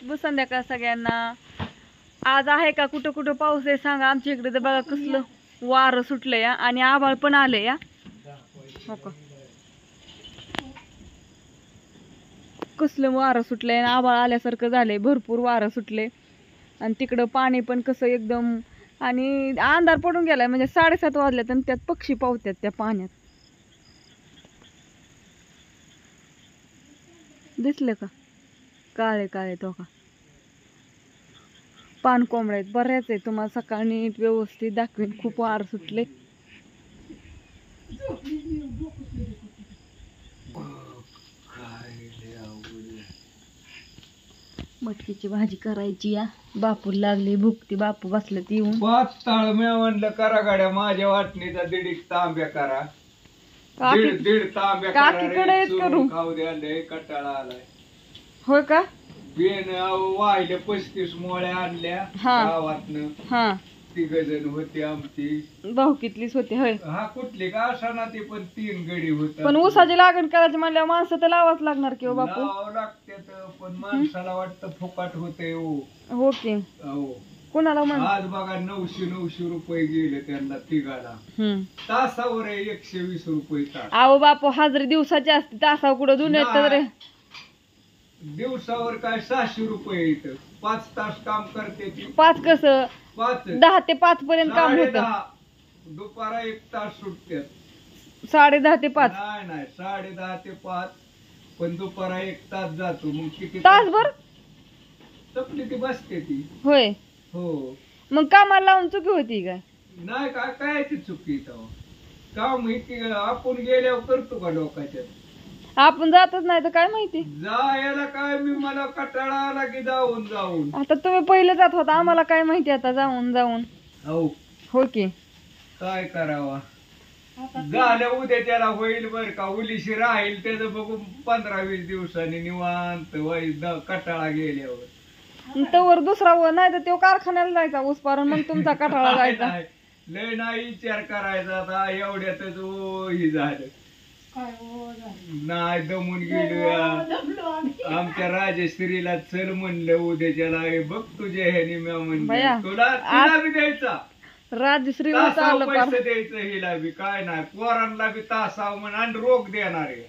शुभ संध्याकाळ सगळ्यांना. आज आहे का कुठं कुठं पाऊस आहे सांगा. आमच्या इकडे तर बघा कसलं वारं सुटलंय या आणि आभाळ पण आले या. हो का, कसलं वारं सुटलंय आणि आभाळ आल्यासारखं झालंय. भरपूर वारं सुटले आणि तिकडं पाणी पण कसं एकदम, आणि अंधार पडून गेलाय. म्हणजे 7:30 वाजल्यात आणि त्यात पक्षी पावतात त्या पाण्यात. दिसले का काळे काळे तो का पान कोंबड्या आहेत. बऱ्याच आहे. तुम्हाला सकाळी नीट व्यवस्थित दाखवीन. खूप वार सुटले. मटकीची भाजी करायची या. बापू लागली भूक, ती बापू बसले ती येऊन. पाताळ मी म्हणलं करा गाड्या माझ्या वाटणीचा दीड तांब्या करा. दीड तांब्या काकीकडे करू खाऊ द्यायला कटाळा आलाय. होय का? बेन वाहिले 35 मोळ्या आणल्या गावातनं. हा, 3 जण होती आमची भाऊकीतलीच होती. होय, हा कुठली का असा ते पण 3 गडी होत. पण ऊसाची लागण करायची म्हणल्यावर माणसं तर लावाच लागणार की बापू. लागते पण माणसाला वाटतं फुकट होते. हो की, कोणाला म्हण. आज बघा 900 रुपये गेले त्यांना तिघाला. तासावर 120 रुपये तास. अहो बापू हजरी दिवसाची असते, तासावर कुठं दोन येतात रे. दिवसावर काय 600 रुपये येतं. 5 तास काम करते ती. 5 कसं 10 ते 5 पर्यंत काम होत. दुपारा 1 तास सुटतात. 10:30 ते 5. नाही 10:30 ते 5, पण दुपारा 1 तास जातो. मग किती तासभर तपली ती बसते ती. होय, हो. मग कामाला लावून चुकी होती काय? नाही काय ती चुकी काम आपण गेल्यावर करतो का लोकांच्या. आपण जातच नाही तर काय माहिती. जायला काय मला कटाळा आला की जाऊन आता तुम्ही पहिले जात होता, आम्हाला काय माहिती आता जाऊन. हो की, काय करावा. झालं उद्या त्याला होईल बर का. उलीशी राहील त्याचं बघू 15-20 दिवसांनी निवांत कटाळा गेल्यावर. तवर दुसरा नाही तर तो कारखान्याला जायचा ऊस पारून, मग तुमचा कटाळा जायचा. लय नाही विचार करायचा. आता एवढ्यातच ही झालं. नाही दमून गेलो. आमच्या राजश्रीला चल म्हणलं उद्याच्याला. बघ तुझ्या ह्यानी मी म्हणलं तुला बी द्यायचा राजश्री पैसे द्यायचं. हिला बी काय नाही. पोरांना बी तासाव म्हण आणि रोग देणारे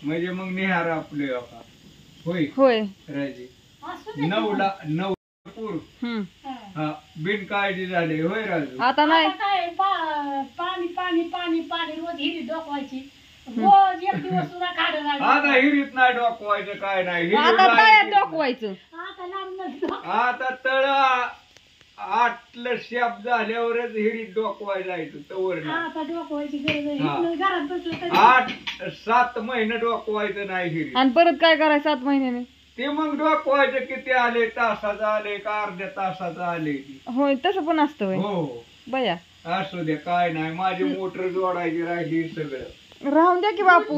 म्हणजे मग निहार आपले होय राजे 9 पूर. हा बिनकाळजी झाले. होय राजू. आता नाही पाणी पाणी पाणी पाणी रोज हिरी डोकवायची. रोज 1 दिवस सुद्धा काढून आता हिरीत नाही डोकवायचं काय नाही. डोकवायचं आता तळ 8 शेप झाल्यावरच हिरीत डोकवाय जायचं. तवर 8-7 महिने डोकवायचं नाही हिरीत. आणि परत काय करायचं 7 महिन्याने. ते मग डोकवायचं किती आले, तासाचं आले का अर्ध्या तासाचं आले. होय तसं पण असतं. हो बया असू द्या काय नाही. माझी मोटर जोडायची राहिली सगळं. राहून द्या की बापू.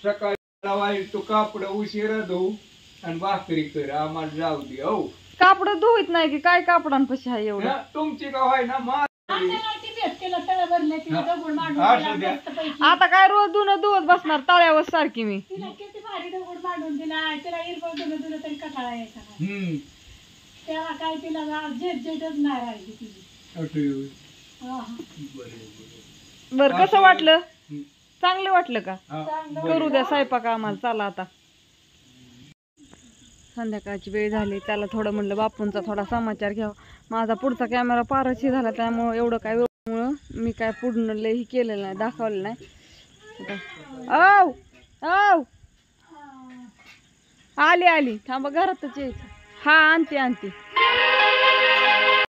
सकाळी लावायचं तू कापड उशिरा धुऊ आणि भाकरी कर. आम्हाला जाऊ दे. हो कापड धुवत नाही की काय कापडांपाशी आहे एवढं. तुमची का व्हाय ना आता काय रोज धुवत बसणार तळ्यावर सारखी मी. त्याला काय तिला झेटच नाही राहिली. बर कसं वाटलं? चांगलं वाटलं का? करू द्या स्वयंपाक आम्हाला. चला आता संध्याकाळची वेळ झाली. त्याला थोडं म्हणलं बापूंचा थोडा समाचार घ्यावा. माझा पुढचा कॅमेरा पारशी झाला त्यामुळं एवढं काय वेळमुळं मी काय पुढं लई केलेलं नाही, दाखवलं नाही. आली थांबा घरातच यायचं. हा आणते